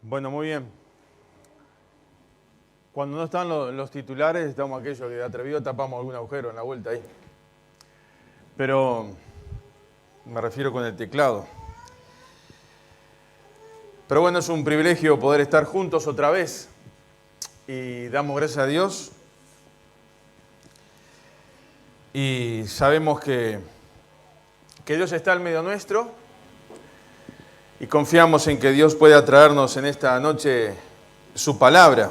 Bueno, muy bien. Cuando no están los titulares, estamos aquellos que de atrevido tapamos algún agujero en la vuelta ahí. Pero me refiero con el teclado. Pero bueno, es un privilegio poder estar juntos otra vez. Y damos gracias a Dios. Y sabemos que Dios está al medio nuestro. Y confiamos en que Dios pueda traernos en esta noche su palabra.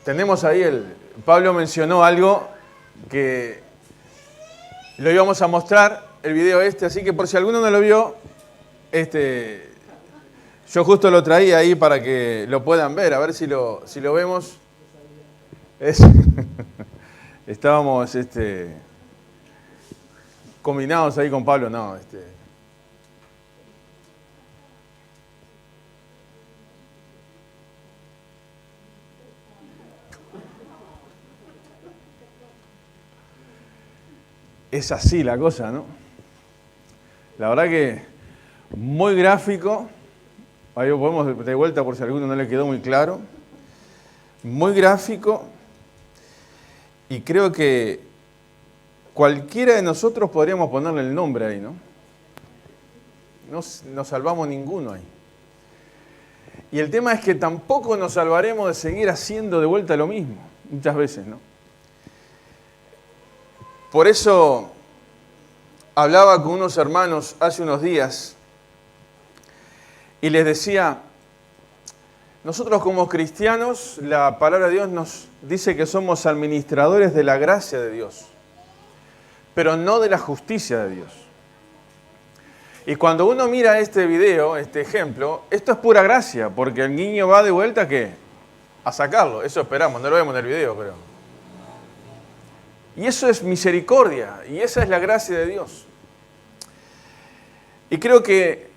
Tenemos ahí, Pablo mencionó algo que lo íbamos a mostrar, el video así que por si alguno no lo vio, yo justo lo traía ahí para que lo puedan ver, a ver si lo vemos. Estábamos combinados ahí con Pablo, no. Es así la cosa, ¿no? La verdad que muy gráfico. Ahí lo podemos de vuelta por si a alguno no le quedó muy claro. Muy gráfico. Y creo que cualquiera de nosotros podríamos ponerle el nombre ahí, ¿no? No salvamos ninguno ahí. Y el tema es que tampoco nos salvaremos de seguir haciendo de vuelta lo mismo, muchas veces, ¿no? Por eso hablaba con unos hermanos hace unos días y les decía, nosotros como cristianos, la palabra de Dios nos dice que somos administradores de la gracia de Dios, pero no de la justicia de Dios. Y cuando uno mira este video, este ejemplo, esto es pura gracia, porque el niño va de vuelta ¿qué? A sacarlo, eso esperamos, no lo vemos en el video, pero... Y eso es misericordia, y esa es la gracia de Dios. Y creo que,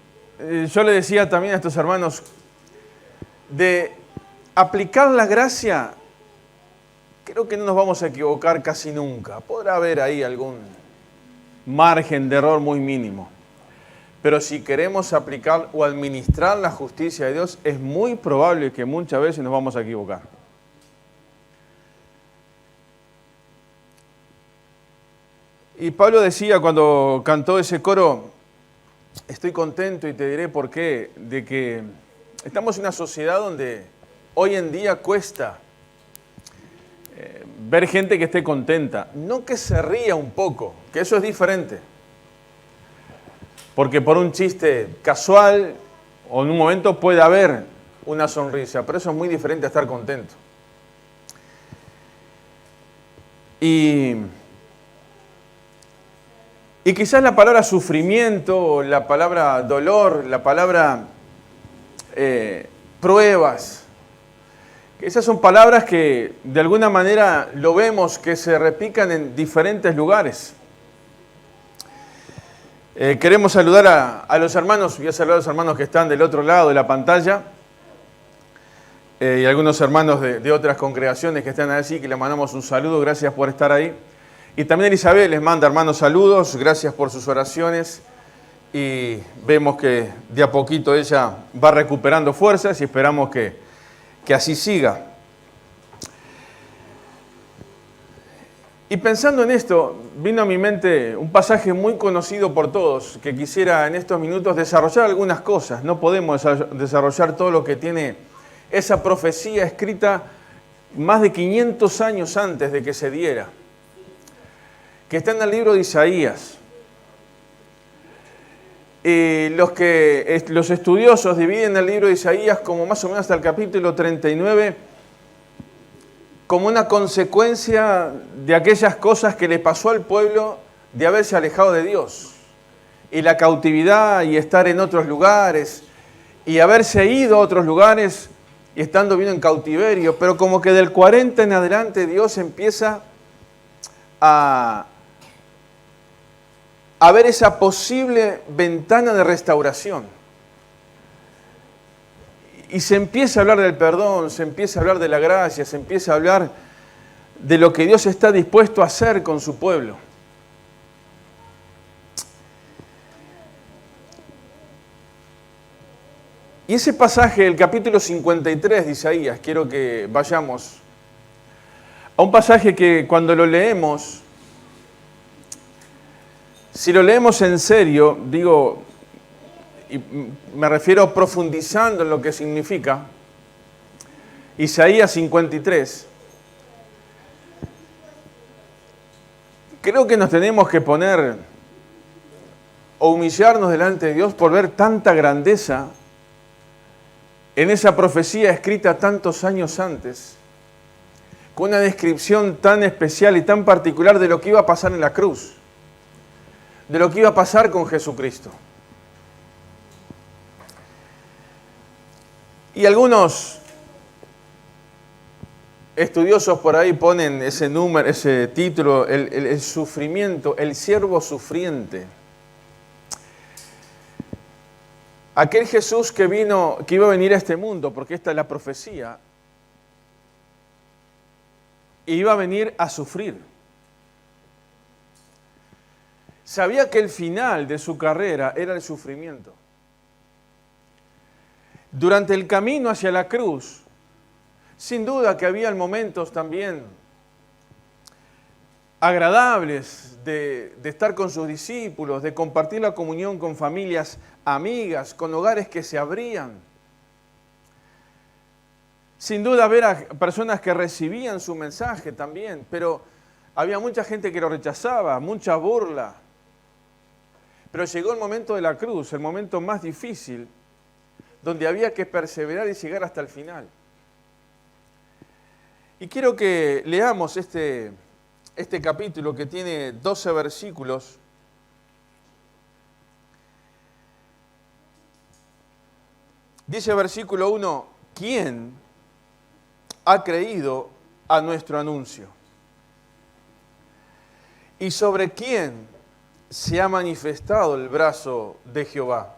yo le decía también a estos hermanos, de aplicar la gracia, creo que no nos vamos a equivocar casi nunca. Podrá haber ahí algún margen de error muy mínimo. Pero si queremos aplicar o administrar la justicia de Dios, es muy probable que muchas veces nos vamos a equivocar. Y Pablo decía cuando cantó ese coro, estoy contento y te diré por qué, de que estamos en una sociedad donde hoy en día cuesta ver gente que esté contenta, no que se ría un poco, que eso es diferente. Porque por un chiste casual o en un momento puede haber una sonrisa, pero eso es muy diferente a estar contento. Y quizás la palabra sufrimiento, la palabra dolor, la palabra pruebas, esas son palabras que de alguna manera lo vemos que se repican en diferentes lugares. Queremos saludar a los hermanos, voy a saludar a los hermanos que están del otro lado de la pantalla y algunos hermanos de otras congregaciones que están así, que les mandamos un saludo, gracias por estar ahí. Y también Elizabeth les manda, hermanos, saludos, gracias por sus oraciones y vemos que de a poquito ella va recuperando fuerzas y esperamos que así siga. Y pensando en esto, vino a mi mente un pasaje muy conocido por todos, que quisiera en estos minutos desarrollar algunas cosas. No podemos desarrollar todo lo que tiene esa profecía escrita más de 500 años antes de que se diera, que está en el libro de Isaías. Los estudiosos dividen el libro de Isaías como más o menos hasta el capítulo 39 como una consecuencia de aquellas cosas que le pasó al pueblo de haberse alejado de Dios. Y la cautividad y estar en otros lugares y haberse ido a otros lugares y estando bien en cautiverio. Pero como que del 40 en adelante Dios empieza a ver esa posible ventana de restauración. Y se empieza a hablar del perdón, se empieza a hablar de la gracia, se empieza a hablar de lo que Dios está dispuesto a hacer con su pueblo. Y ese pasaje, el capítulo 53 de Isaías, quiero que vayamos a un pasaje que cuando lo leemos, si lo leemos en serio, digo, y me refiero profundizando en lo que significa, Isaías 53, creo que nos tenemos que poner o humillarnos delante de Dios por ver tanta grandeza en esa profecía escrita tantos años antes, con una descripción tan especial y tan particular de lo que iba a pasar en la cruz, de lo que iba a pasar con Jesucristo. Y algunos estudiosos por ahí ponen ese número, ese título, el sufrimiento, el siervo sufriente. Aquel Jesús que iba a venir a este mundo, porque esta es la profecía, iba a venir a sufrir. Sabía que el final de su carrera era el sufrimiento. Durante el camino hacia la cruz, sin duda que había momentos también agradables de estar con sus discípulos, de compartir la comunión con familias amigas, con hogares que se abrían. Sin duda ver a personas que recibían su mensaje también, pero había mucha gente que lo rechazaba, mucha burla. Pero llegó el momento de la cruz, el momento más difícil, donde había que perseverar y llegar hasta el final. Y quiero que leamos este capítulo que tiene 12 versículos. Dice versículo 1, ¿quién ha creído a nuestro anuncio? ¿Y sobre quién se ha manifestado el brazo de Jehová?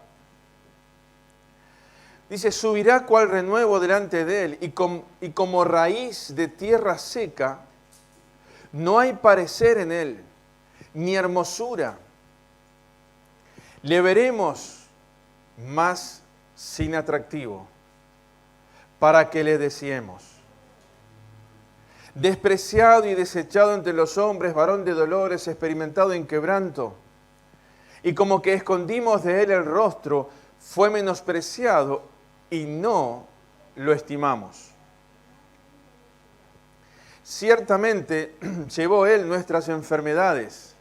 Dice, subirá cual renuevo delante de él, y como raíz de tierra seca, no hay parecer en él, ni hermosura. Le veremos más sin atractivo, para que le deseemos. Despreciado y desechado entre los hombres, varón de dolores, experimentado en quebranto, y como que escondimos de él el rostro, fue menospreciado y no lo estimamos. Ciertamente llevó él nuestras enfermedades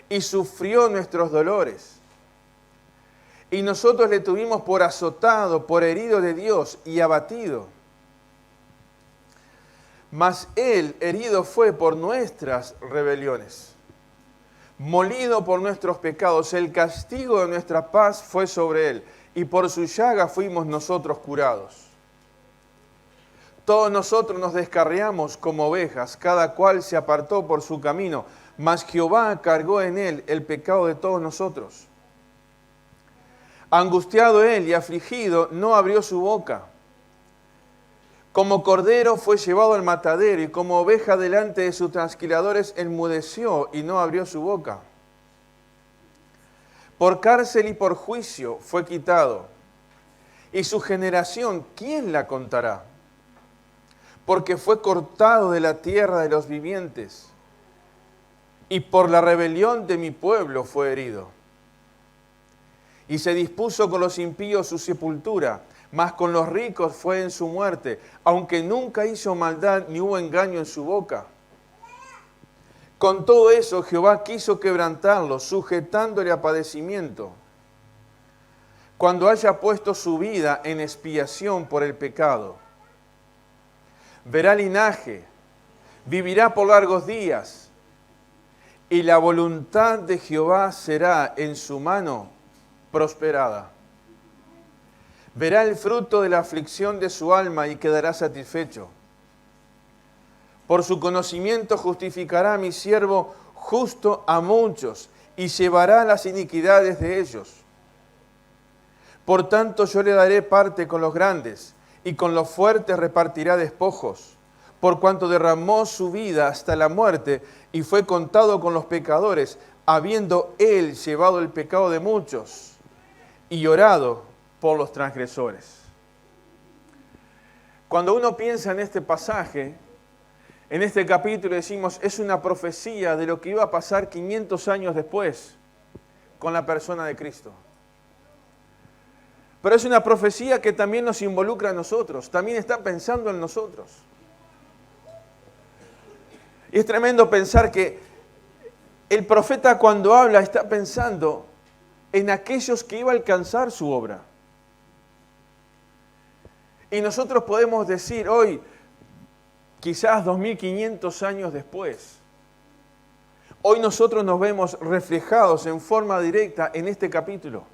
y sufrió nuestros dolores. Y nosotros le tuvimos por azotado, por herido de Dios y abatido. Mas él herido fue por nuestras rebeliones, molido por nuestros pecados. El castigo de nuestra paz fue sobre él, y por su llaga fuimos nosotros curados. Todos nosotros nos descarriamos como ovejas, cada cual se apartó por su camino, mas Jehová cargó en él el pecado de todos nosotros. Angustiado él y afligido, no abrió su boca. Como cordero fue llevado al matadero, y como oveja delante de sus trasquiladores enmudeció y no abrió su boca. Por cárcel y por juicio fue quitado. Y su generación, ¿quién la contará? Porque fue cortado de la tierra de los vivientes, y por la rebelión de mi pueblo fue herido. Y se dispuso con los impíos su sepultura, mas con los ricos fue en su muerte, aunque nunca hizo maldad ni hubo engaño en su boca. Con todo eso Jehová quiso quebrantarlo, sujetándole a padecimiento, cuando haya puesto su vida en expiación por el pecado. Verá linaje, vivirá por largos días, y la voluntad de Jehová será en su mano prosperada. Verá el fruto de la aflicción de su alma y quedará satisfecho. Por su conocimiento justificará a mi siervo justo a muchos, y llevará las iniquidades de ellos. Por tanto yo le daré parte con los grandes, y con los fuertes repartirá despojos, por cuanto derramó su vida hasta la muerte, y fue contado con los pecadores, habiendo él llevado el pecado de muchos, y llorado por los transgresores. Cuando uno piensa en este pasaje, en este capítulo, decimos, es una profecía de lo que iba a pasar 500 años después con la persona de Cristo. Pero es una profecía que también nos involucra a nosotros, también está pensando en nosotros. Y es tremendo pensar que el profeta cuando habla está pensando en aquellos que iba a alcanzar su obra. Y nosotros podemos decir hoy, quizás 2500 años después, hoy nosotros nos vemos reflejados en forma directa en este capítulo.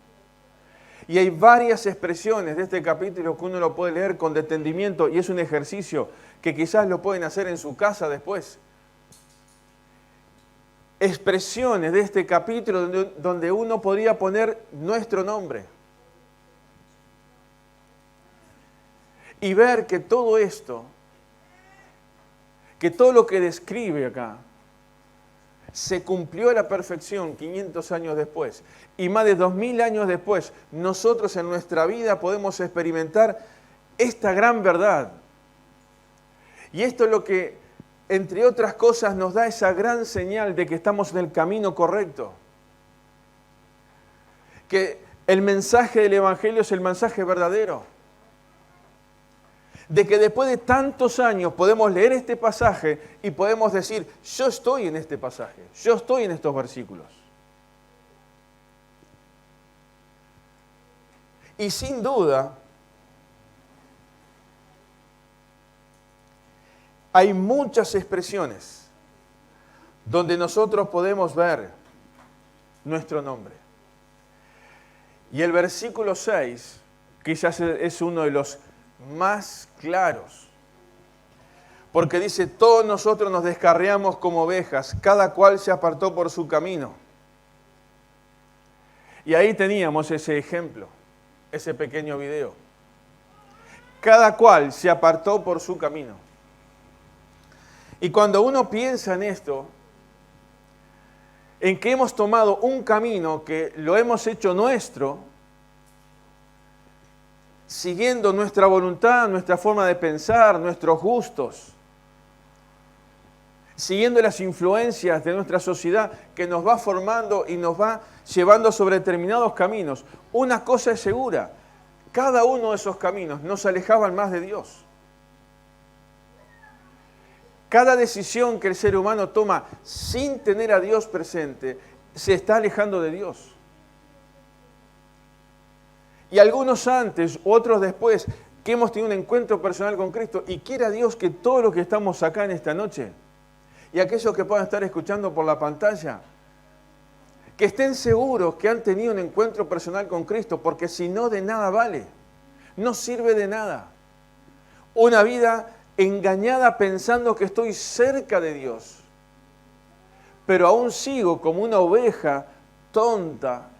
Y hay varias expresiones de este capítulo que uno lo puede leer con detenimiento y es un ejercicio que quizás lo pueden hacer en su casa después. Expresiones de este capítulo donde uno podría poner nuestro nombre. Y ver que todo esto, que todo lo que describe acá, se cumplió a la perfección 500 años después. Y más de 2000 años después, nosotros en nuestra vida podemos experimentar esta gran verdad. Y esto es lo que, entre otras cosas, nos da esa gran señal de que estamos en el camino correcto. Que el mensaje del Evangelio es el mensaje verdadero. De que después de tantos años podemos leer este pasaje y podemos decir, yo estoy en este pasaje, yo estoy en estos versículos. Y sin duda, hay muchas expresiones donde nosotros podemos ver nuestro nombre. Y el versículo 6 quizás es uno de los más claros, porque dice, todos nosotros nos descarriamos como ovejas, cada cual se apartó por su camino. Y ahí teníamos ese ejemplo, ese pequeño video. Cada cual se apartó por su camino. Y cuando uno piensa en esto, en que hemos tomado un camino que lo hemos hecho nuestro, siguiendo nuestra voluntad, nuestra forma de pensar, nuestros gustos, siguiendo las influencias de nuestra sociedad que nos va formando y nos va llevando sobre determinados caminos. Una cosa es segura, cada uno de esos caminos nos alejaban más de Dios. Cada decisión que el ser humano toma sin tener a Dios presente, se está alejando de Dios. Y algunos antes, otros después, que hemos tenido un encuentro personal con Cristo. Y quiera Dios que todos los que estamos acá en esta noche, y aquellos que puedan estar escuchando por la pantalla, que estén seguros que han tenido un encuentro personal con Cristo, porque si no, de nada vale. No sirve de nada. Una vida engañada pensando que estoy cerca de Dios, pero aún sigo como una oveja tonta,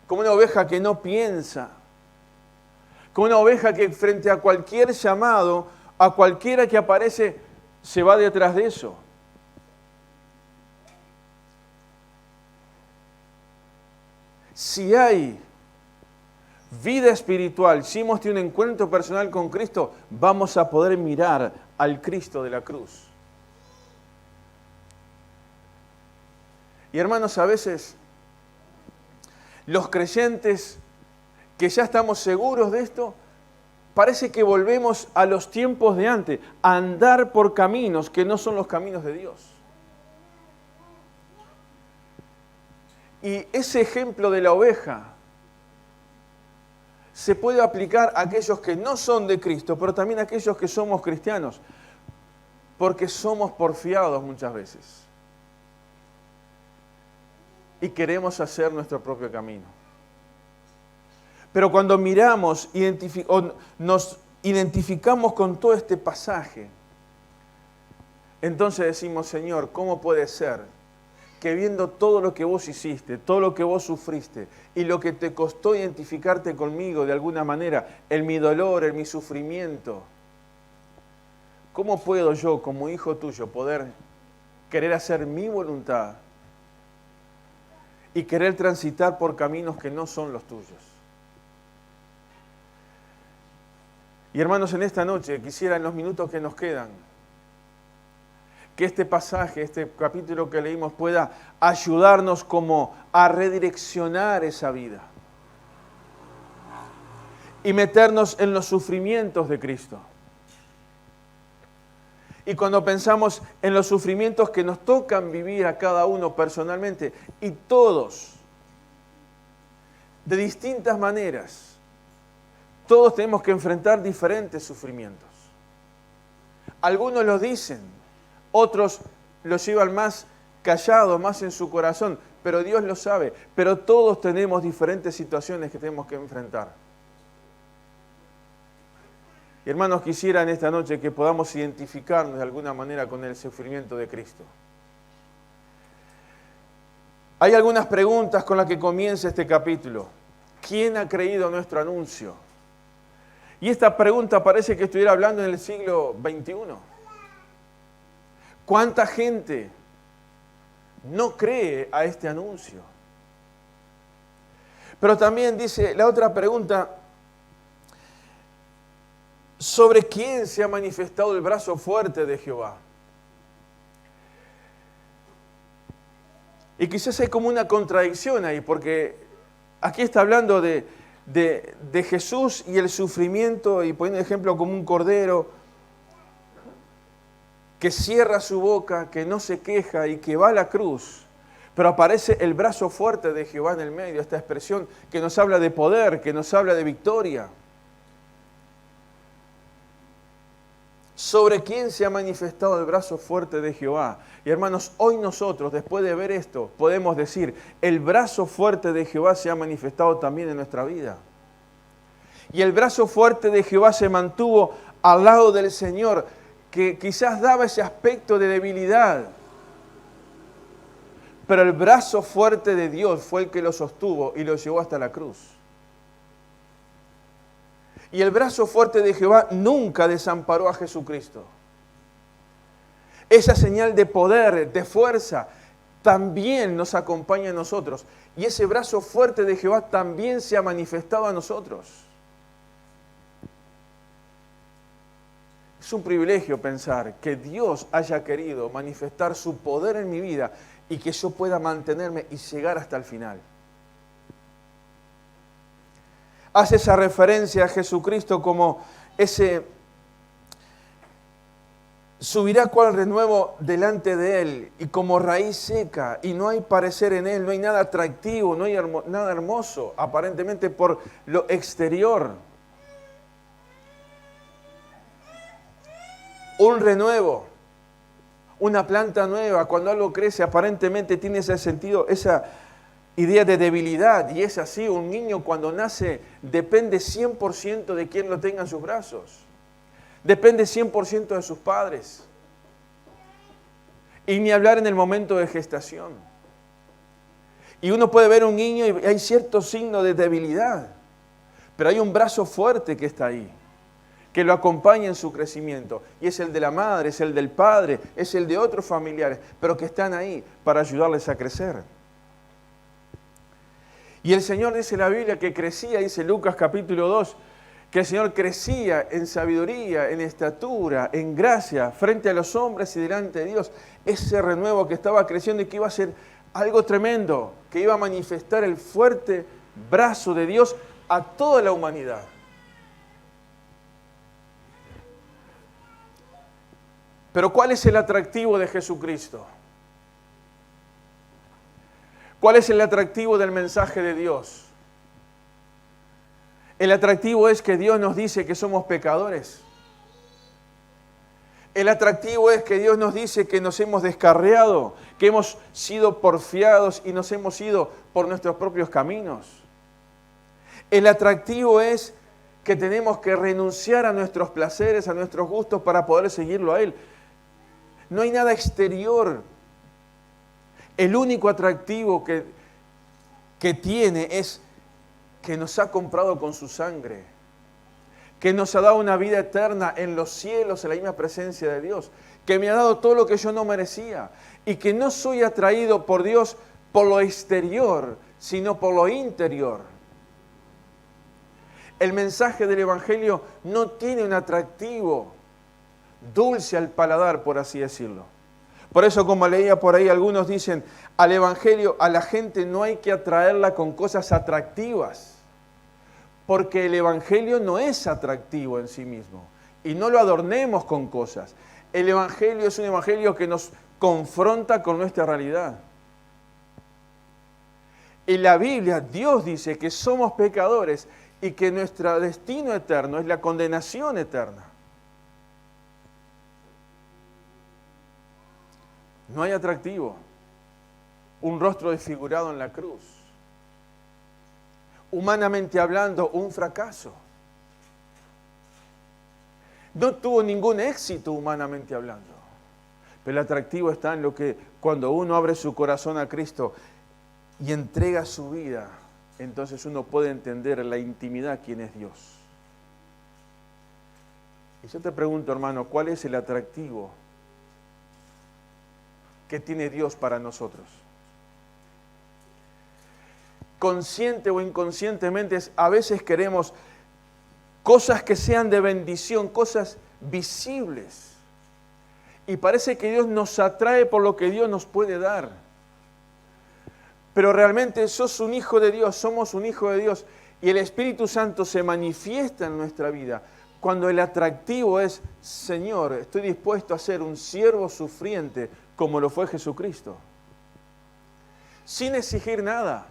como una oveja que no piensa, como una oveja que frente a cualquier llamado, a cualquiera que aparece, se va detrás de eso. Si hay vida espiritual, si hemos tenido un encuentro personal con Cristo, vamos a poder mirar al Cristo de la cruz. Y hermanos, a veces los creyentes que ya estamos seguros de esto, parece que volvemos a los tiempos de antes, a andar por caminos que no son los caminos de Dios. Y ese ejemplo de la oveja se puede aplicar a aquellos que no son de Cristo, pero también a aquellos que somos cristianos, porque somos porfiados muchas veces. Y queremos hacer nuestro propio camino. Pero cuando miramos, nos identificamos con todo este pasaje, entonces decimos, Señor, ¿cómo puede ser que viendo todo lo que vos hiciste, todo lo que vos sufriste y lo que te costó identificarte conmigo de alguna manera, en mi dolor, en mi sufrimiento, cómo puedo yo, como hijo tuyo, poder querer hacer mi voluntad y querer transitar por caminos que no son los tuyos? Y hermanos, en esta noche quisiera en los minutos que nos quedan, que este pasaje, este capítulo que leímos pueda ayudarnos como a redireccionar esa vida y meternos en los sufrimientos de Cristo. Y cuando pensamos en los sufrimientos que nos tocan vivir a cada uno personalmente, y todos, de distintas maneras, todos tenemos que enfrentar diferentes sufrimientos. Algunos los dicen, otros los llevan más callados, más en su corazón, pero Dios lo sabe. Pero todos tenemos diferentes situaciones que tenemos que enfrentar. Y hermanos, quisiera en esta noche que podamos identificarnos de alguna manera con el sufrimiento de Cristo. Hay algunas preguntas con las que comienza este capítulo. ¿Quién ha creído nuestro anuncio? Y esta pregunta parece que estuviera hablando en el siglo XXI. ¿Cuánta gente no cree a este anuncio? Pero también dice la otra pregunta, ¿sobre quién se ha manifestado el brazo fuerte de Jehová? Y quizás hay como una contradicción ahí, porque aquí está hablando de Jesús y el sufrimiento, y poniendo ejemplo como un cordero que cierra su boca, que no se queja y que va a la cruz. Pero aparece el brazo fuerte de Jehová en el medio, esta expresión que nos habla de poder, que nos habla de victoria. ¿Sobre quién se ha manifestado el brazo fuerte de Jehová? Y hermanos, hoy nosotros, después de ver esto, podemos decir, el brazo fuerte de Jehová se ha manifestado también en nuestra vida. Y el brazo fuerte de Jehová se mantuvo al lado del Señor, que quizás daba ese aspecto de debilidad. Pero el brazo fuerte de Dios fue el que lo sostuvo y lo llevó hasta la cruz. Y el brazo fuerte de Jehová nunca desamparó a Jesucristo. Esa señal de poder, de fuerza, también nos acompaña a nosotros. Y ese brazo fuerte de Jehová también se ha manifestado a nosotros. Es un privilegio pensar que Dios haya querido manifestar su poder en mi vida y que yo pueda mantenerme y llegar hasta el final. Hace esa referencia a Jesucristo como ese subirá cual renuevo delante de Él y como raíz seca, y no hay parecer en Él, no hay nada atractivo, no hay nada hermoso, aparentemente por lo exterior. Un renuevo, una planta nueva, cuando algo crece, aparentemente tiene ese sentido, esa idea de debilidad, y es así. Un niño cuando nace depende 100% de quien lo tenga en sus brazos. Depende 100% de sus padres. Y ni hablar en el momento de gestación. Y uno puede ver un niño y hay cierto signo de debilidad, pero hay un brazo fuerte que está ahí, que lo acompaña en su crecimiento. Y es el de la madre, es el del padre, es el de otros familiares, pero que están ahí para ayudarles a crecer. Y el Señor, dice la Biblia, que crecía, dice Lucas capítulo 2, que el Señor crecía en sabiduría, en estatura, en gracia, frente a los hombres y delante de Dios. Ese renuevo que estaba creciendo y que iba a ser algo tremendo, que iba a manifestar el fuerte brazo de Dios a toda la humanidad. Pero ¿cuál es el atractivo de Jesucristo? ¿Cuál es el atractivo del mensaje de Dios? El atractivo es que Dios nos dice que somos pecadores. El atractivo es que Dios nos dice que nos hemos descarriado, que hemos sido porfiados y nos hemos ido por nuestros propios caminos. El atractivo es que tenemos que renunciar a nuestros placeres, a nuestros gustos para poder seguirlo a Él. No hay nada exterior. El único atractivo que tiene es que nos ha comprado con su sangre, que nos ha dado una vida eterna en los cielos, en la misma presencia de Dios, que me ha dado todo lo que yo no merecía y que no soy atraído por Dios por lo exterior, sino por lo interior. El mensaje del Evangelio no tiene un atractivo dulce al paladar, por así decirlo. Por eso, como leía por ahí, algunos dicen, al Evangelio, a la gente no hay que atraerla con cosas atractivas, porque el Evangelio no es atractivo en sí mismo, y no lo adornemos con cosas. El Evangelio es un Evangelio que nos confronta con nuestra realidad. En la Biblia, Dios dice que somos pecadores y que nuestro destino eterno es la condenación eterna. No hay atractivo. Un rostro desfigurado en la cruz. Humanamente hablando, un fracaso. No tuvo ningún éxito humanamente hablando. Pero el atractivo está en lo que cuando uno abre su corazón a Cristo y entrega su vida, entonces uno puede entender la intimidad quién es Dios. Y yo te pregunto, hermano, ¿cuál es el atractivo que tiene Dios para nosotros? Consciente o inconscientemente, a veces queremos cosas que sean de bendición, cosas visibles. Y parece que Dios nos atrae por lo que Dios nos puede dar. Pero realmente sos un hijo de Dios, somos un hijo de Dios. Y el Espíritu Santo se manifiesta en nuestra vida cuando el atractivo es, Señor, estoy dispuesto a ser un siervo sufriente como lo fue Jesucristo. Sin exigir nada.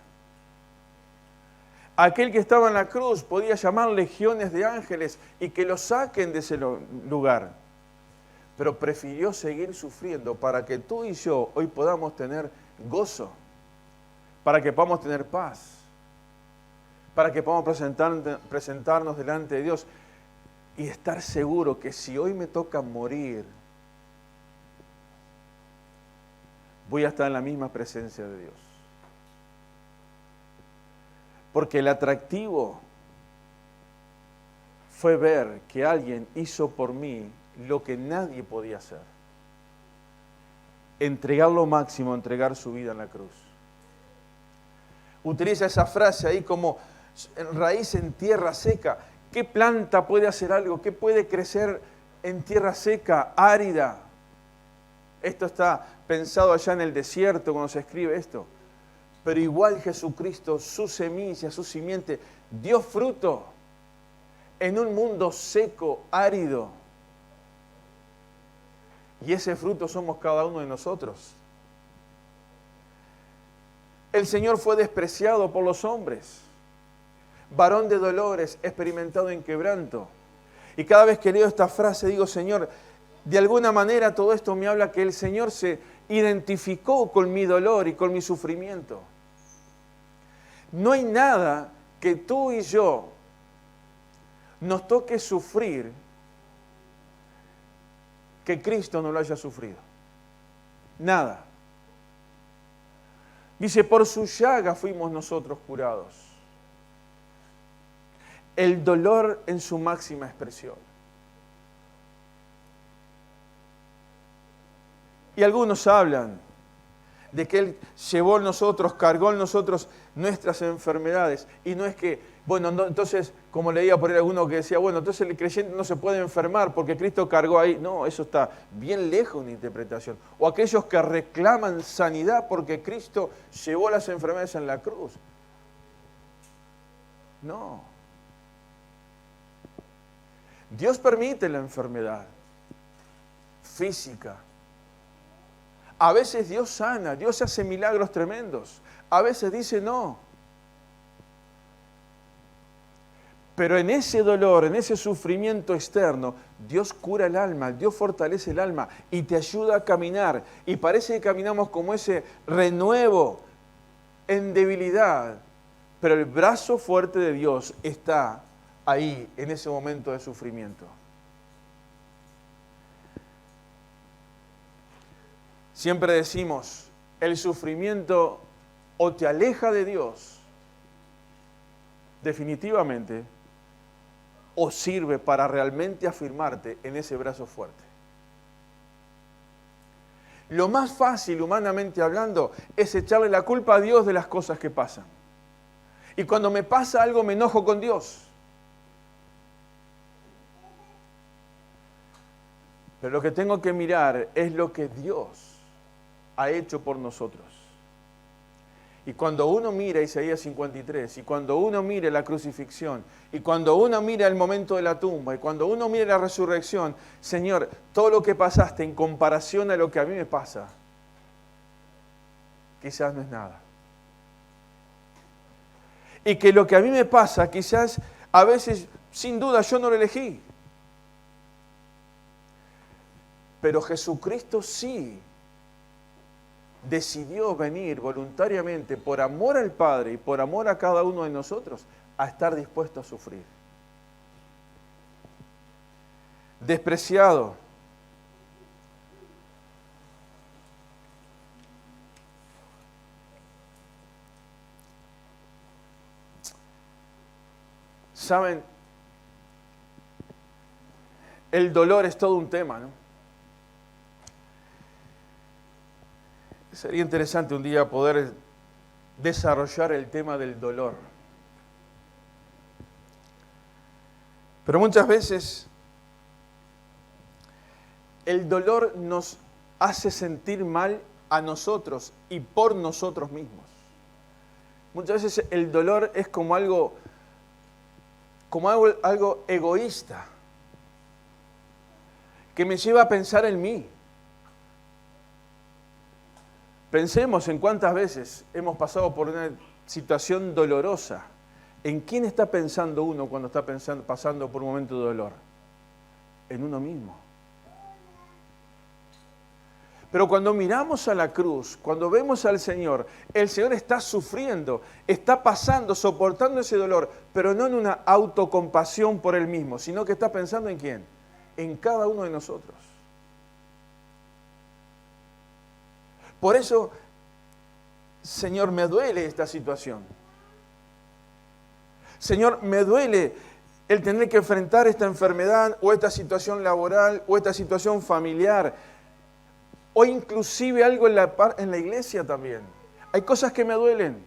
Aquel que estaba en la cruz podía llamar legiones de ángeles y que lo saquen de ese lugar. Pero prefirió seguir sufriendo para que tú y yo hoy podamos tener gozo, para que podamos tener paz, para que podamos presentarnos delante de Dios y estar seguro que si hoy me toca morir, voy a estar en la misma presencia de Dios. Porque el atractivo fue ver que alguien hizo por mí lo que nadie podía hacer. Entregar lo máximo, entregar su vida en la cruz. Utiliza esa frase ahí como raíz en tierra seca. ¿Qué planta puede hacer algo? ¿Qué puede crecer en tierra seca, árida? Esto está pensado allá en el desierto cuando se escribe esto. Pero igual Jesucristo, su semilla, su simiente, dio fruto en un mundo seco, árido. Y ese fruto somos cada uno de nosotros. El Señor fue despreciado por los hombres, varón de dolores, experimentado en quebranto. Y cada vez que leo esta frase digo, Señor, de alguna manera todo esto me habla que el Señor se identificó con mi dolor y con mi sufrimiento. No hay nada que tú y yo nos toque sufrir que Cristo no lo haya sufrido. Nada. Dice, por su llaga fuimos nosotros curados. El dolor en su máxima expresión. Y algunos hablan de que Él llevó en nosotros, cargó en nosotros nuestras enfermedades. Y no es que, bueno, no, entonces, como leía por ahí alguno que decía, bueno, entonces el creyente no se puede enfermar porque Cristo cargó ahí. No, eso está bien lejos de una interpretación. O aquellos que reclaman sanidad porque Cristo llevó las enfermedades en la cruz. No. Dios permite la enfermedad física. A veces Dios sana, Dios hace milagros tremendos. A veces dice no. Pero en ese dolor, en ese sufrimiento externo, Dios cura el alma, Dios fortalece el alma y te ayuda a caminar. Y parece que caminamos como ese renuevo en debilidad. Pero el brazo fuerte de Dios está ahí, en ese momento de sufrimiento. Siempre decimos, el sufrimiento o te aleja de Dios, definitivamente, o sirve para realmente afirmarte en ese brazo fuerte. Lo más fácil, humanamente hablando, es echarle la culpa a Dios de las cosas que pasan. Y cuando me pasa algo me enojo con Dios. Pero lo que tengo que mirar es lo que Dios ha hecho por nosotros. Y cuando uno mira Isaías 53, y cuando uno mira la crucifixión, y cuando uno mira el momento de la tumba, y cuando uno mira la resurrección, Señor, todo lo que pasaste en comparación a lo que a mí me pasa, quizás no es nada. Y que lo que a mí me pasa, quizás a veces, sin duda, yo no lo elegí. Pero Jesucristo sí decidió venir voluntariamente por amor al Padre y por amor a cada uno de nosotros a estar dispuesto a sufrir. Despreciado. Saben, el dolor es todo un tema, ¿no? Sería interesante un día poder desarrollar el tema del dolor. Pero muchas veces el dolor nos hace sentir mal a nosotros y por nosotros mismos. Muchas veces el dolor es como algo egoísta, que me lleva a pensar en mí. Pensemos en cuántas veces hemos pasado por una situación dolorosa. ¿En quién está pensando uno cuando está pasando por un momento de dolor? En uno mismo. Pero cuando miramos a la cruz, cuando vemos al Señor, el Señor está sufriendo, está pasando, soportando ese dolor, pero no en una autocompasión por Él mismo, sino que está pensando en ¿quién? En cada uno de nosotros. Por eso, Señor, me duele esta situación. Señor, me duele el tener que enfrentar esta enfermedad o esta situación laboral o esta situación familiar o inclusive algo en la iglesia también. Hay cosas que me duelen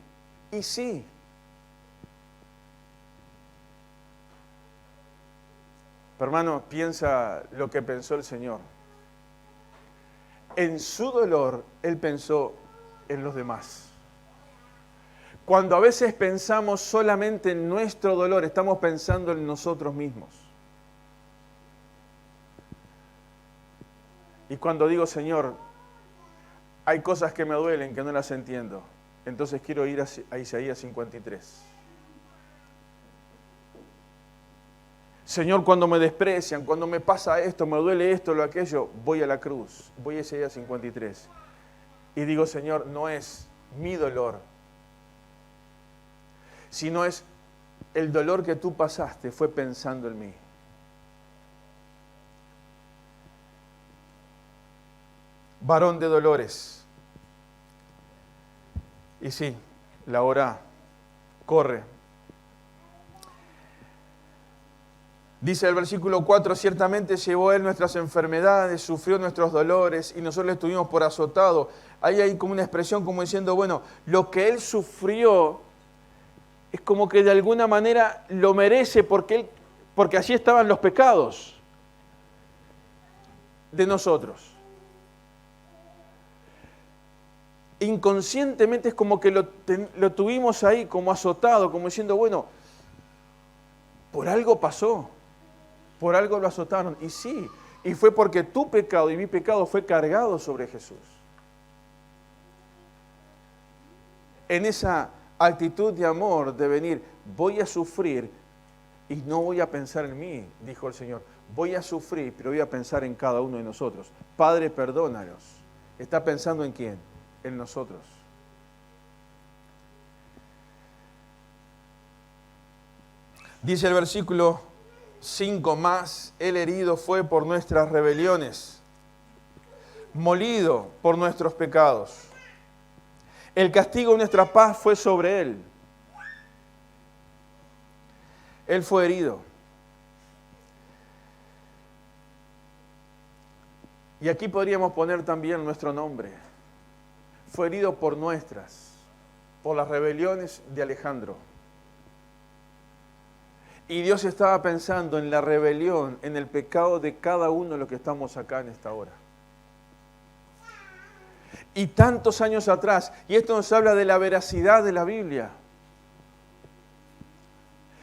y sí. Pero hermano, piensa lo que pensó el Señor. En su dolor, Él pensó en los demás. Cuando a veces pensamos solamente en nuestro dolor, estamos pensando en nosotros mismos. Y cuando digo, Señor, hay cosas que me duelen, que no las entiendo, entonces quiero ir a Isaías 53. Señor, cuando me desprecian, cuando me pasa esto, me duele esto, lo aquello, voy a la cruz, voy a Isaías 53. Y digo, Señor, no es mi dolor, sino es el dolor que tú pasaste, fue pensando en mí. Varón de dolores. Y sí, la hora corre. Dice el versículo 4, ciertamente llevó Él nuestras enfermedades, sufrió nuestros dolores y nosotros le estuvimos por azotado. Ahí hay como una expresión como diciendo, bueno, lo que Él sufrió es como que de alguna manera lo merece porque allí estaban los pecados de nosotros. Inconscientemente es como que lo tuvimos ahí como azotado, como diciendo, bueno, por algo pasó. Por algo lo azotaron. Y sí, y fue porque tu pecado y mi pecado fue cargado sobre Jesús. En esa actitud de amor, de venir, voy a sufrir y no voy a pensar en mí, dijo el Señor. Voy a sufrir, pero voy a pensar en cada uno de nosotros. Padre, perdónalos. ¿Está pensando en quién? En nosotros. Dice el versículo 5 más, Él herido fue por nuestras rebeliones, molido por nuestros pecados. El castigo de nuestra paz fue sobre Él. Él fue herido. Y aquí podríamos poner también nuestro nombre. Fue herido por las rebeliones de Alejandro. Y Dios estaba pensando en la rebelión, en el pecado de cada uno de los que estamos acá en esta hora. Y tantos años atrás, y esto nos habla de la veracidad de la Biblia,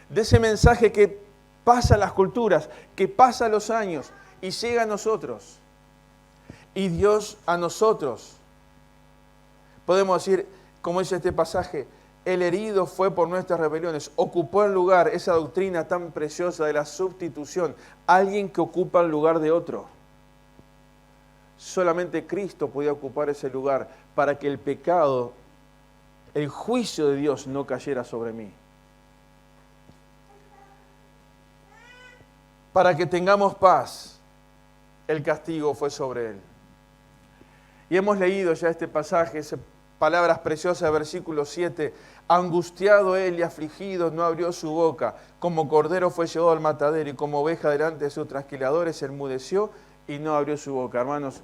de ese mensaje que pasa las culturas, que pasa los años y llega a nosotros. Y Dios a nosotros, podemos decir, como dice este pasaje, el herido fue por nuestras rebeliones, ocupó el lugar, esa doctrina tan preciosa de la sustitución, alguien que ocupa el lugar de otro. Solamente Cristo podía ocupar ese lugar para que el pecado, el juicio de Dios no cayera sobre mí. Para que tengamos paz, el castigo fue sobre Él. Y hemos leído ya este pasaje, palabras preciosas, versículo 7. Angustiado él y afligido, no abrió su boca. Como cordero fue llevado al matadero y como oveja delante de sus trasquiladores, enmudeció y no abrió su boca. Hermanos,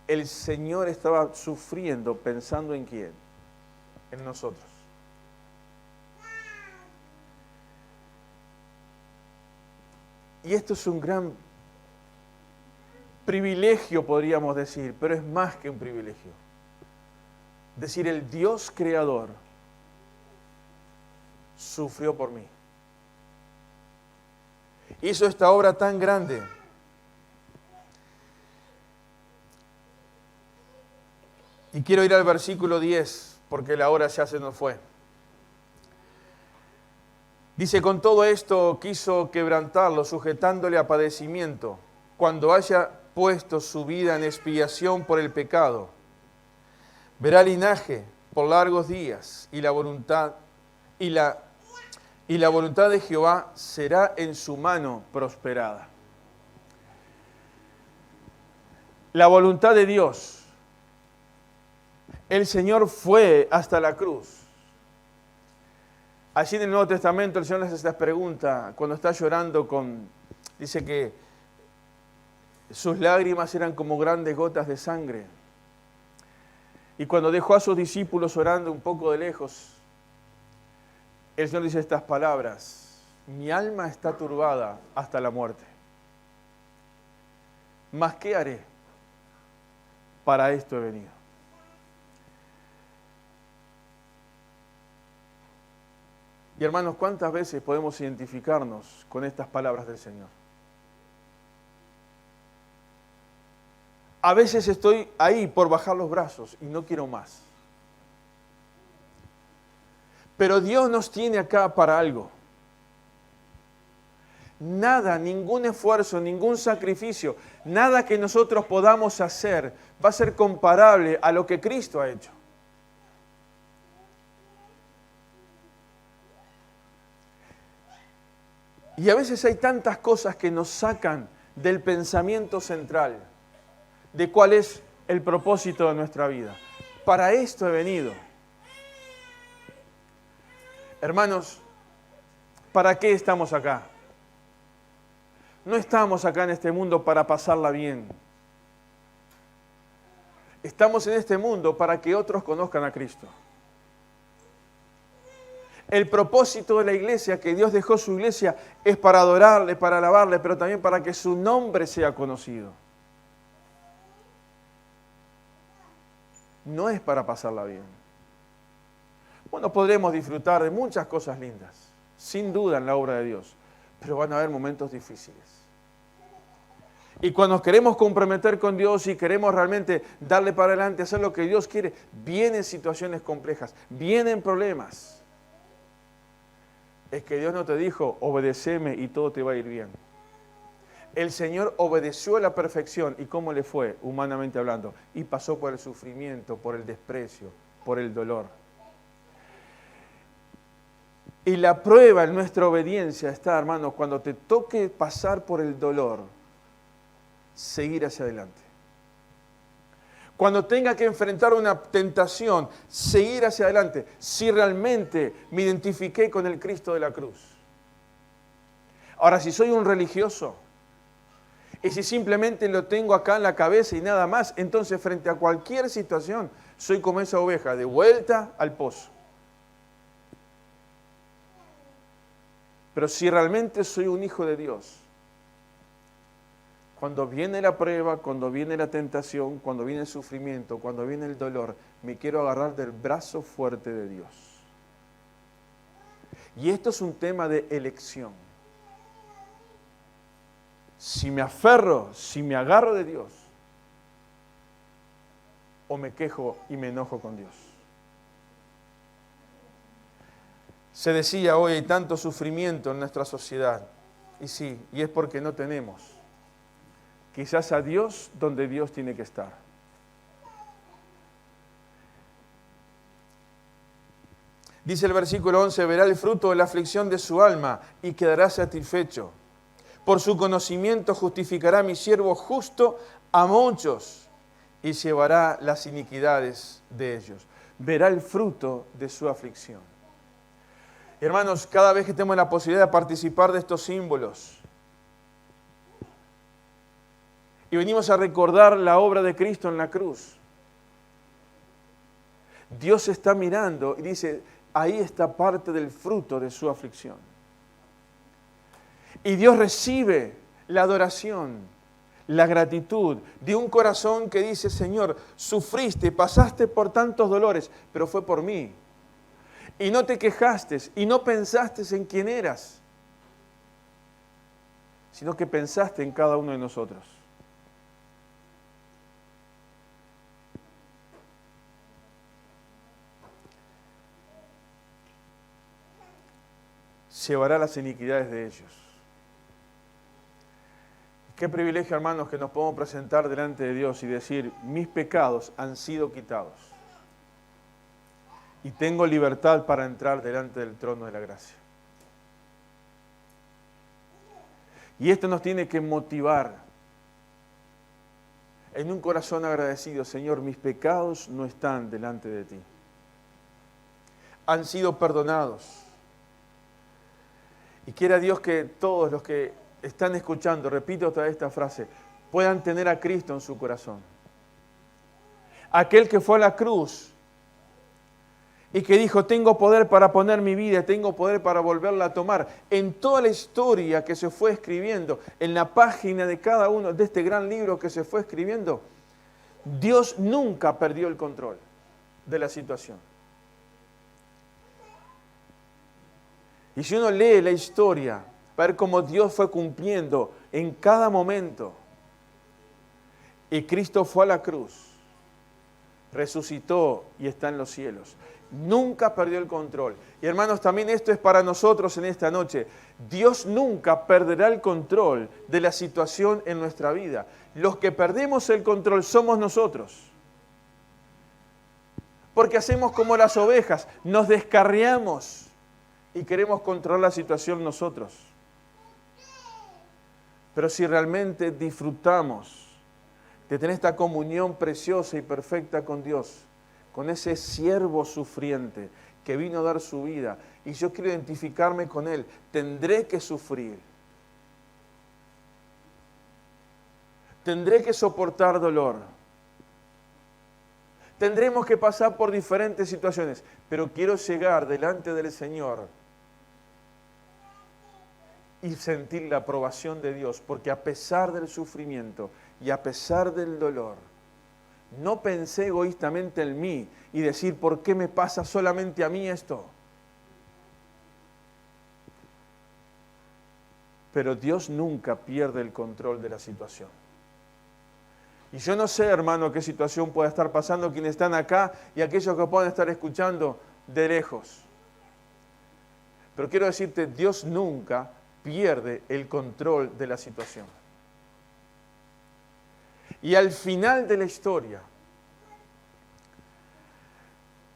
el Señor estaba sufriendo pensando en quién, en nosotros. Y esto es un gran privilegio, podríamos decir, pero es más que un privilegio. Decir, el Dios creador sufrió por mí. Hizo esta obra tan grande. Y quiero ir al versículo 10, porque la hora ya se nos fue. Dice, con todo esto quiso quebrantarlo, sujetándole a padecimiento, cuando haya puesto su vida en expiación por el pecado. Verá linaje por largos días, y la voluntad de Jehová será en su mano prosperada. La voluntad de Dios. El Señor fue hasta la cruz. Allí en el Nuevo Testamento el Señor les hace esta pregunta, cuando está llorando dice que sus lágrimas eran como grandes gotas de sangre. Y cuando dejó a sus discípulos orando un poco de lejos, el Señor dice estas palabras, mi alma está turbada hasta la muerte. ¿Mas qué haré? Para esto he venido. Y hermanos, ¿cuántas veces podemos identificarnos con estas palabras del Señor? A veces estoy ahí por bajar los brazos y no quiero más. Pero Dios nos tiene acá para algo. Nada, ningún esfuerzo, ningún sacrificio, nada que nosotros podamos hacer va a ser comparable a lo que Cristo ha hecho. Y a veces hay tantas cosas que nos sacan del pensamiento central, de cuál es el propósito de nuestra vida. Para esto he venido. Hermanos, ¿para qué estamos acá? No estamos acá en este mundo para pasarla bien. Estamos en este mundo para que otros conozcan a Cristo. El propósito de la iglesia, que Dios dejó su iglesia, es para adorarle, para alabarle, pero también para que su nombre sea conocido. No es para pasarla bien. Bueno, podremos disfrutar de muchas cosas lindas, sin duda en la obra de Dios, pero van a haber momentos difíciles. Y cuando nos queremos comprometer con Dios y queremos realmente darle para adelante, hacer lo que Dios quiere, vienen situaciones complejas, vienen problemas. Es que Dios no te dijo, obedéceme y todo te va a ir bien. El Señor obedeció a la perfección. ¿Y cómo le fue, humanamente hablando? Y pasó por el sufrimiento, por el desprecio, por el dolor. Y la prueba en nuestra obediencia está, hermanos, cuando te toque pasar por el dolor, seguir hacia adelante. Cuando tenga que enfrentar una tentación, seguir hacia adelante, si realmente me identifiqué con el Cristo de la cruz. Ahora, si soy un religioso, y si simplemente lo tengo acá en la cabeza y nada más, entonces frente a cualquier situación, soy como esa oveja, de vuelta al pozo. Pero si realmente soy un hijo de Dios, cuando viene la prueba, cuando viene la tentación, cuando viene el sufrimiento, cuando viene el dolor, me quiero agarrar del brazo fuerte de Dios. Y esto es un tema de elección. Si me aferro, si me agarro de Dios, o me quejo y me enojo con Dios. Se decía hoy, hay tanto sufrimiento en nuestra sociedad. Y sí, y es porque no tenemos quizás a Dios donde Dios tiene que estar. Dice el versículo 11, verá el fruto de la aflicción de su alma y quedará satisfecho. Por su conocimiento justificará a mi siervo justo a muchos y llevará las iniquidades de ellos. Verá el fruto de su aflicción. Hermanos, cada vez que tenemos la posibilidad de participar de estos símbolos y venimos a recordar la obra de Cristo en la cruz, Dios está mirando y dice, ahí está parte del fruto de su aflicción. Y Dios recibe la adoración, la gratitud de un corazón que dice, Señor, sufriste, pasaste por tantos dolores, pero fue por mí. Y no te quejaste y no pensaste en quién eras, sino que pensaste en cada uno de nosotros. Llevará las iniquidades de ellos. Qué privilegio, hermanos, que nos podemos presentar delante de Dios y decir, mis pecados han sido quitados. Y tengo libertad para entrar delante del trono de la gracia. Y esto nos tiene que motivar en un corazón agradecido. Señor, mis pecados no están delante de ti. Han sido perdonados. Y quiera Dios que todos los que están escuchando, repito otra vez esta frase, puedan tener a Cristo en su corazón. Aquel que fue a la cruz y que dijo, tengo poder para poner mi vida, tengo poder para volverla a tomar. En toda la historia que se fue escribiendo, en la página de cada uno de este gran libro que se fue escribiendo, Dios nunca perdió el control de la situación. Y si uno lee la historia, va a ver cómo Dios fue cumpliendo en cada momento. Y Cristo fue a la cruz, resucitó y está en los cielos. Nunca perdió el control. Y hermanos, también esto es para nosotros en esta noche. Dios nunca perderá el control de la situación en nuestra vida. Los que perdemos el control somos nosotros. Porque hacemos como las ovejas, nos descarriamos y queremos controlar la situación nosotros. Pero si realmente disfrutamos de tener esta comunión preciosa y perfecta con Dios, con ese siervo sufriente que vino a dar su vida, y yo quiero identificarme con Él, tendré que sufrir. Tendré que soportar dolor. Tendremos que pasar por diferentes situaciones, pero quiero llegar delante del Señor y sentir la aprobación de Dios, porque a pesar del sufrimiento y a pesar del dolor, no pensé egoístamente en mí y decir, ¿por qué me pasa solamente a mí esto? Pero Dios nunca pierde el control de la situación. Y yo no sé, hermano, qué situación pueda estar pasando quienes están acá y aquellos que puedan estar escuchando de lejos. Pero quiero decirte, Dios nunca pierde el control de la situación. Y al final de la historia,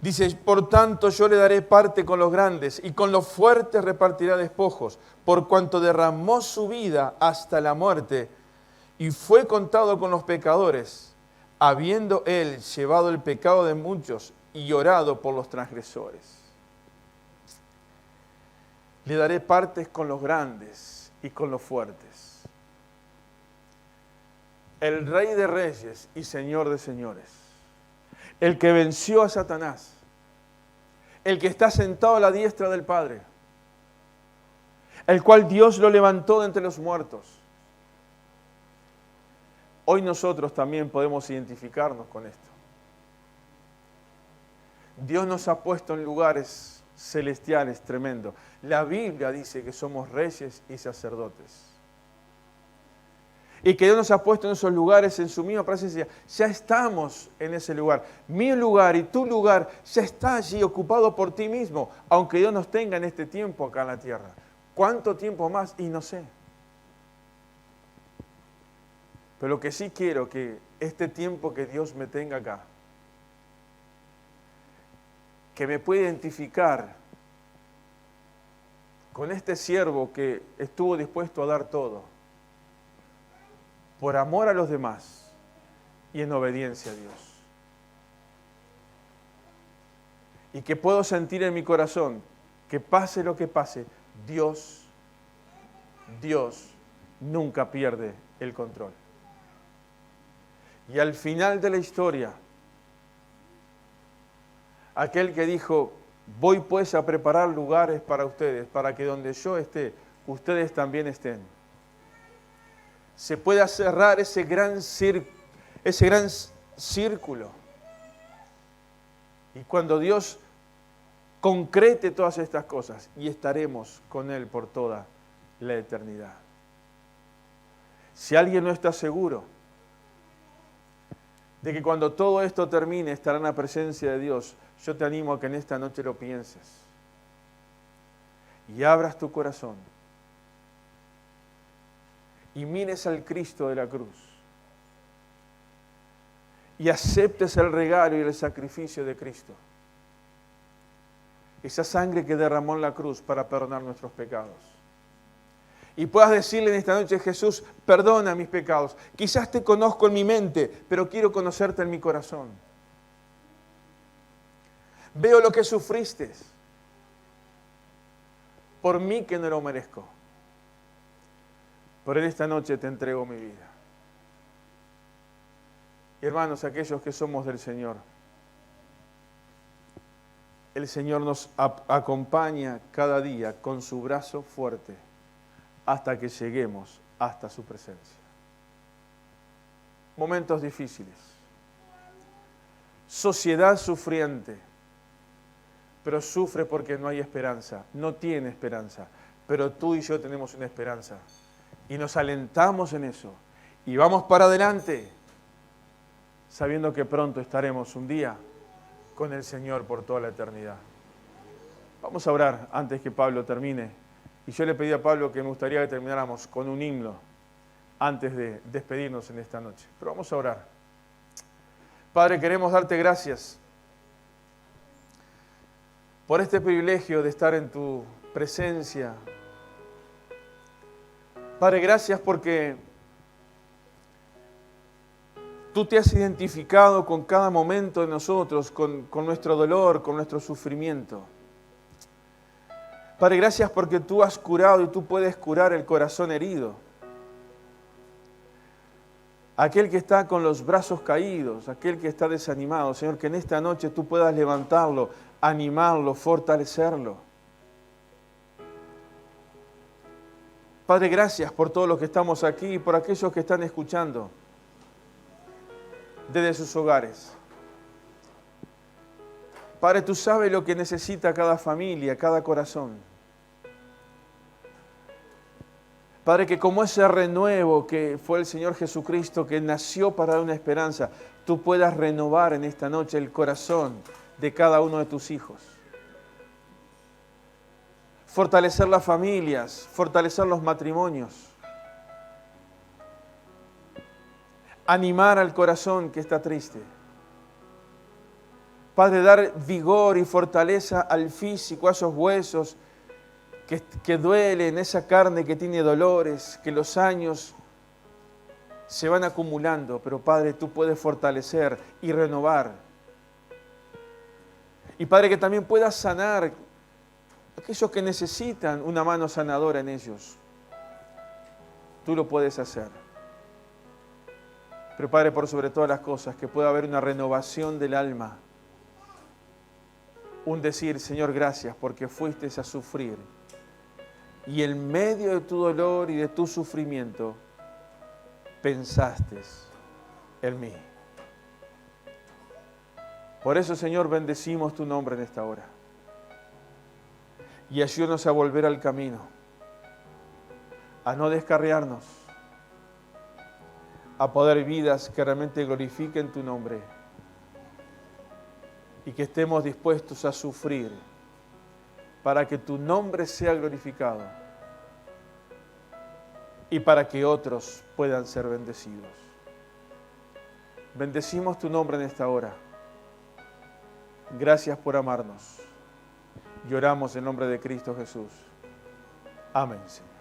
dice, por tanto yo le daré parte con los grandes y con los fuertes repartirá despojos, por cuanto derramó su vida hasta la muerte y fue contado con los pecadores, habiendo él llevado el pecado de muchos y llorado por los transgresores. Le daré partes con los grandes y con los fuertes. El Rey de Reyes y Señor de Señores, el que venció a Satanás, el que está sentado a la diestra del Padre, el cual Dios lo levantó de entre los muertos. Hoy nosotros también podemos identificarnos con esto. Dios nos ha puesto en lugares celestiales tremendos. La Biblia dice que somos reyes y sacerdotes. Y que Dios nos ha puesto en esos lugares en su misma presencia. Ya estamos en ese lugar. Mi lugar y tu lugar ya está allí ocupado por ti mismo, aunque Dios nos tenga en este tiempo acá en la tierra. ¿Cuánto tiempo más? Y no sé. Pero lo que sí quiero que este tiempo que Dios me tenga acá, que me pueda identificar con este siervo que estuvo dispuesto a dar todo, por amor a los demás y en obediencia a Dios. Y que puedo sentir en mi corazón que pase lo que pase, Dios nunca pierde el control. Y al final de la historia, aquel que dijo, voy pues a preparar lugares para ustedes, para que donde yo esté, ustedes también estén. Se pueda cerrar ese gran círculo. Y cuando Dios concrete todas estas cosas, y estaremos con Él por toda la eternidad. Si alguien no está seguro de que cuando todo esto termine estará en la presencia de Dios, yo te animo a que en esta noche lo pienses y abras tu corazón y mires al Cristo de la cruz y aceptes el regalo y el sacrificio de Cristo. Esa sangre que derramó en la cruz para perdonar nuestros pecados. Y puedas decirle en esta noche, Jesús, perdona mis pecados. Quizás te conozco en mi mente, pero quiero conocerte en mi corazón. Veo lo que sufriste por mí que no lo merezco. Pero en esta noche te entrego mi vida. Y hermanos, aquellos que somos del Señor, el Señor nos acompaña cada día con su brazo fuerte hasta que lleguemos hasta su presencia. Momentos difíciles. Sociedad sufriente, pero sufre porque no hay esperanza, no tiene esperanza. Pero tú y yo tenemos una esperanza. Y nos alentamos en eso. Y vamos para adelante, sabiendo que pronto estaremos un día con el Señor por toda la eternidad. Vamos a orar antes que Pablo termine. Y yo le pedí a Pablo que me gustaría que termináramos con un himno antes de despedirnos en esta noche. Pero vamos a orar. Padre, queremos darte gracias por este privilegio de estar en tu presencia. Padre, gracias porque tú te has identificado con cada momento de nosotros, con nuestro dolor, con nuestro sufrimiento. Padre, gracias porque tú has curado y tú puedes curar el corazón herido. Aquel que está con los brazos caídos, aquel que está desanimado, Señor, que en esta noche tú puedas levantarlo, animarlo, fortalecerlo. Padre, gracias por todos los que estamos aquí y por aquellos que están escuchando desde sus hogares. Padre, tú sabes lo que necesita cada familia, cada corazón. Padre, que como ese renuevo que fue el Señor Jesucristo, que nació para dar una esperanza, tú puedas renovar en esta noche el corazón de cada uno de tus hijos. Fortalecer las familias, fortalecer los matrimonios. Animar al corazón que está triste. Padre, dar vigor y fortaleza al físico, a esos huesos que duelen, esa carne que tiene dolores, que los años se van acumulando. Pero Padre, tú puedes fortalecer y renovar. Y Padre, que también puedas sanar aquellos que necesitan una mano sanadora en ellos. Tú lo puedes hacer. Pero Padre, por sobre todas las cosas, que pueda haber una renovación del alma. Un decir, Señor, gracias porque fuiste a sufrir y en medio de tu dolor y de tu sufrimiento, pensaste en mí. Por eso, Señor, bendecimos tu nombre en esta hora. Y ayúdanos a volver al camino, a no descarriarnos, a poder vidas que realmente glorifiquen tu nombre y que estemos dispuestos a sufrir para que tu nombre sea glorificado y para que otros puedan ser bendecidos. Bendecimos tu nombre en esta hora. Gracias por amarnos. Lloramos en nombre de Cristo Jesús. Amén, Señor.